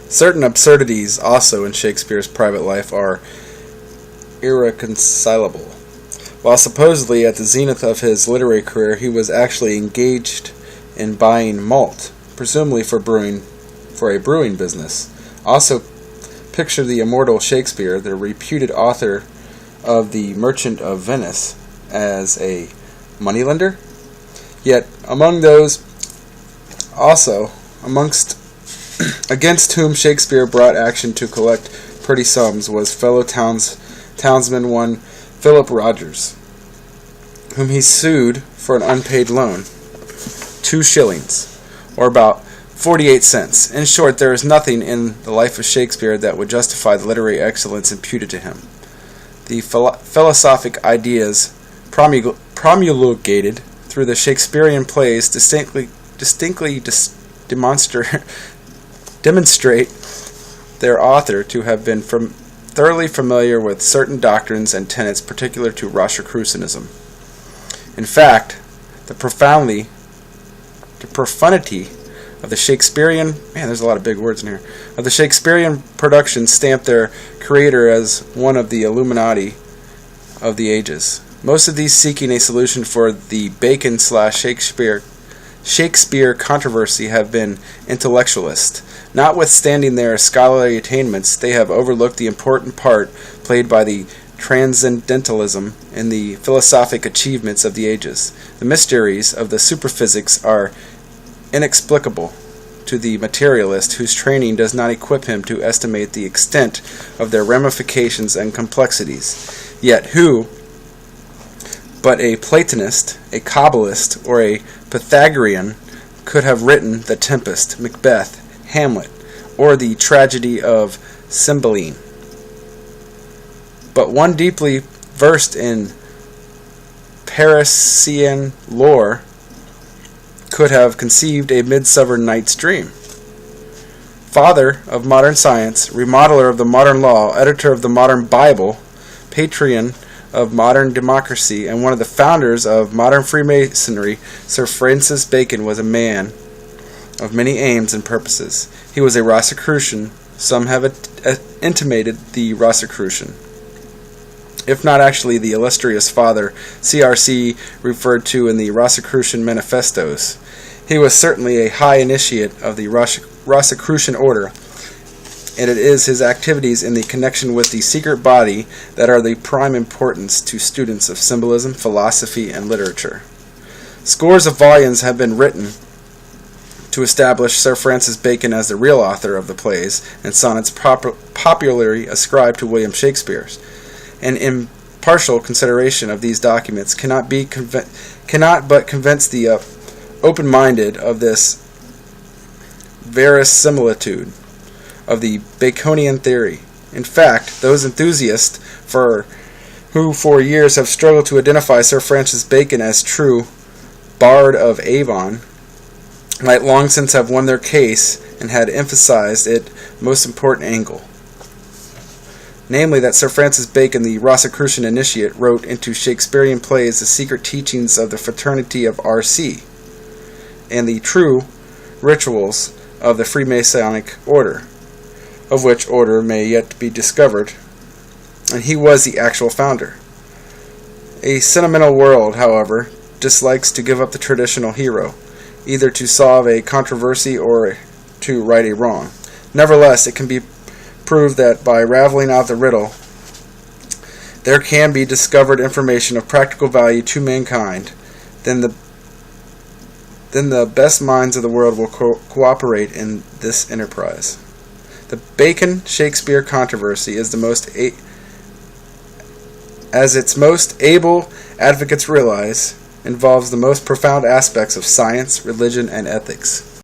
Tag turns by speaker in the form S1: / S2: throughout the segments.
S1: Certain absurdities also in Shakespeare's private life are irreconcilable. While supposedly at the zenith of his literary career, he was actually engaged in buying malt, presumably for a brewing business. Also, picture the immortal Shakespeare, the reputed author of The Merchant of Venice, as a moneylender. Yet among those against whom Shakespeare brought action to collect pretty sums was fellow townsman one Philip Rogers, whom he sued for an unpaid loan, 2 shillings, or about 48 cents. In short, there is nothing in the life of Shakespeare that would justify the literary excellence imputed to him. The philosophic ideas promulgated through the Shakespearean plays distinctly demonstrate their author to have been thoroughly familiar with certain doctrines and tenets particular to Rosicrucianism. In fact, the profundity of the Shakespearean, there's a lot of big words in here, of the Shakespearean production stamped their creator as one of the Illuminati of the ages. Most of these seeking a solution for the Bacon/Shakespeare controversy have been intellectualists. Notwithstanding their scholarly attainments, they have overlooked the important part played by the transcendentalism in the philosophic achievements of the ages. The mysteries of the superphysics are inexplicable to the materialist whose training does not equip him to estimate the extent of their ramifications and complexities, yet who, but a Platonist, a Kabbalist, or a Pythagorean could have written The Tempest, Macbeth, Hamlet, or the tragedy of Cymbeline. But one deeply versed in Parisian lore could have conceived a Midsummer Night's Dream. Father of modern science, remodeler of the modern law, editor of the modern Bible, patron of modern democracy, and one of the founders of modern Freemasonry, Sir Francis Bacon was a man of many aims and purposes. He was a Rosicrucian. Some have intimated the Rosicrucian, if not actually the illustrious father CRC referred to in the Rosicrucian manifestos. He was certainly a high initiate of the Rosicrucian order, and it is his activities in the connection with the secret body that are the prime importance to students of symbolism, philosophy, and literature. Scores of volumes have been written to establish Sir Francis Bacon as the real author of the plays and sonnets popularly ascribed to William Shakespeare. An impartial consideration of these documents cannot but convince the open-minded of this verisimilitude of the Baconian theory. In fact, those enthusiasts who for years have struggled to identify Sir Francis Bacon as true Bard of Avon might long since have won their case and had emphasized its most important angle, namely that Sir Francis Bacon, the Rosicrucian initiate, wrote into Shakespearean plays the secret teachings of the fraternity of R.C. and the true rituals of the Freemasonic order, of which order may yet be discovered, and he was the actual founder. A sentimental world, however, dislikes to give up the traditional hero, either to solve a controversy or to right a wrong. Nevertheless, it can be proved that by raveling out the riddle, there can be discovered information of practical value to mankind. Then the best minds of the world will cooperate in this enterprise. The Bacon-Shakespeare controversy is as its most able advocates realize, involves the most profound aspects of science, religion, and ethics.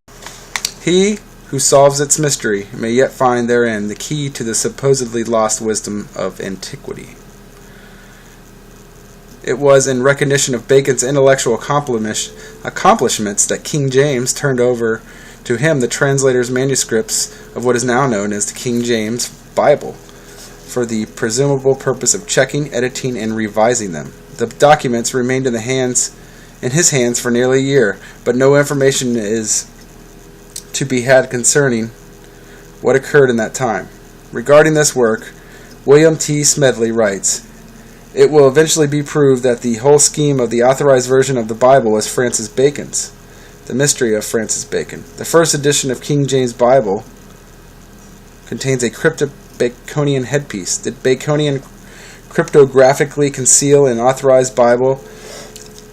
S1: He who solves its mystery may yet find therein the key to the supposedly lost wisdom of antiquity. It was in recognition of Bacon's intellectual accomplishments that King James turned over to him the translator's manuscripts of what is now known as the King James Bible, for the presumable purpose of checking, editing, and revising them. The documents remained in his hands for nearly a year, but no information is to be had concerning what occurred in that time. Regarding this work, William T. Smedley writes, "It will eventually be proved that the whole scheme of the authorized version of the Bible is Francis Bacon's. The Mystery of Francis Bacon. The first edition of King James Bible contains a crypto-Baconian headpiece. Did Baconian cryptographically conceal in authorized Bible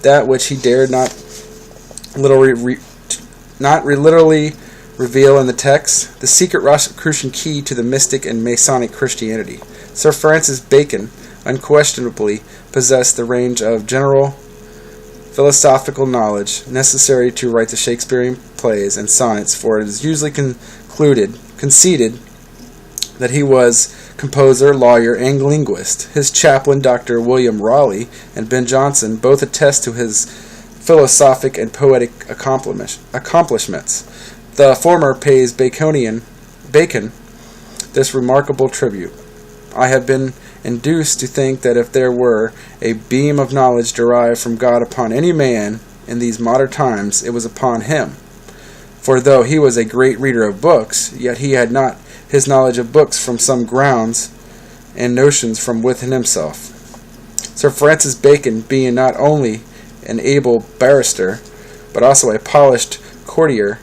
S1: that which he dared not literally reveal in the text? The secret Rosicrucian key to the mystic and Masonic Christianity. Sir Francis Bacon unquestionably possessed the range of general philosophical knowledge necessary to write the Shakespearean plays and sonnets, for it is usually conceded that he was composer, lawyer, and linguist. His chaplain, Dr. William Raleigh, and Ben Jonson both attest to his philosophic and poetic accomplishments. The former pays Bacon this remarkable tribute. I have been induced to think that if there were a beam of knowledge derived from God upon any man in these modern times, it was upon him. For though he was a great reader of books, yet he had not his knowledge of books from some grounds and notions from within himself. Sir Francis Bacon, being not only an able barrister, but also a polished courtier,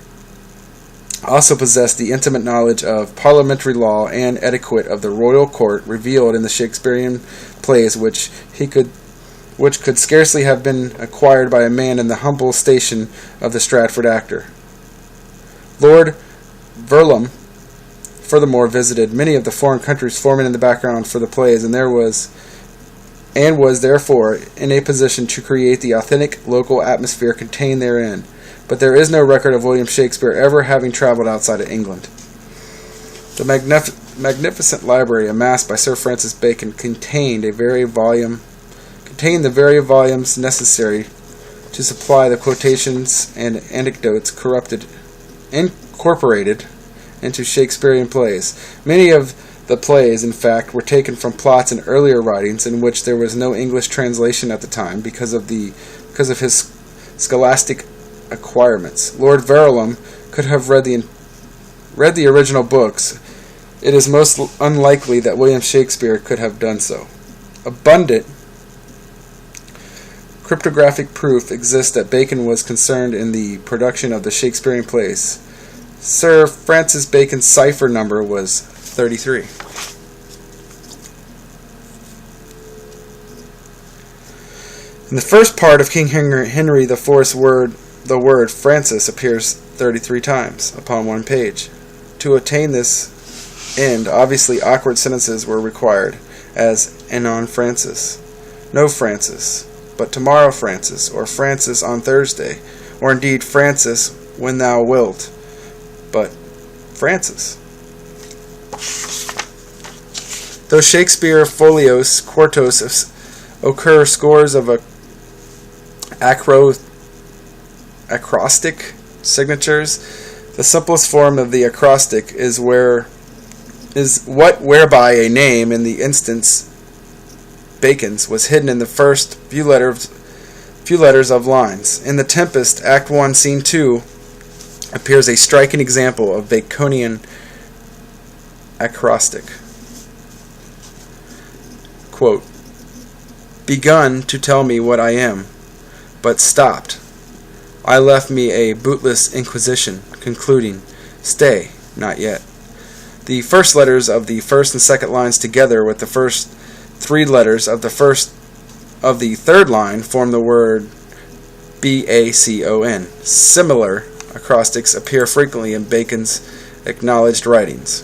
S1: also possessed the intimate knowledge of parliamentary law and etiquette of the royal court revealed in the Shakespearean plays, which could scarcely have been acquired by a man in the humble station of the Stratford actor. Lord Verulam furthermore visited many of the foreign countries forming in the background for the plays, and was therefore in a position to create the authentic local atmosphere contained therein. But there is no record of William Shakespeare ever having traveled outside of England. The magnificent library amassed by Sir Francis Bacon contained the very volumes necessary to supply the quotations and anecdotes incorporated into Shakespearean plays. Many of the plays, in fact, were taken from plots in earlier writings in which there was no English translation at the time because of his scholastic acquirements. Lord Verulam could have read the original books. It is most unlikely that William Shakespeare could have done so. Abundant cryptographic proof exists that Bacon was concerned in the production of the Shakespearean plays. Sir Francis Bacon's cipher number was 33. In the first part of King Henry IV's the word Francis appears 33 times upon one page. To attain this end, obviously awkward sentences were required, as "Anon Francis," "No Francis," "But tomorrow Francis," or "Francis on Thursday," or indeed "Francis when thou wilt," but Francis. Though Shakespeare folios quartos occur scores of acrostic signatures, the simplest form of the acrostic is whereby a name, in the instance Bacon's, was hidden in the first few letters of lines. In The Tempest, Act 1, Scene 2, appears a striking example of Baconian acrostic. Quote, "Begun to tell me what I am, but stopped. I left me a bootless inquisition, concluding, stay, not yet." The first letters of the first and second lines together with the first three letters of the third line form the word Bacon. Similar acrostics appear frequently in Bacon's acknowledged writings.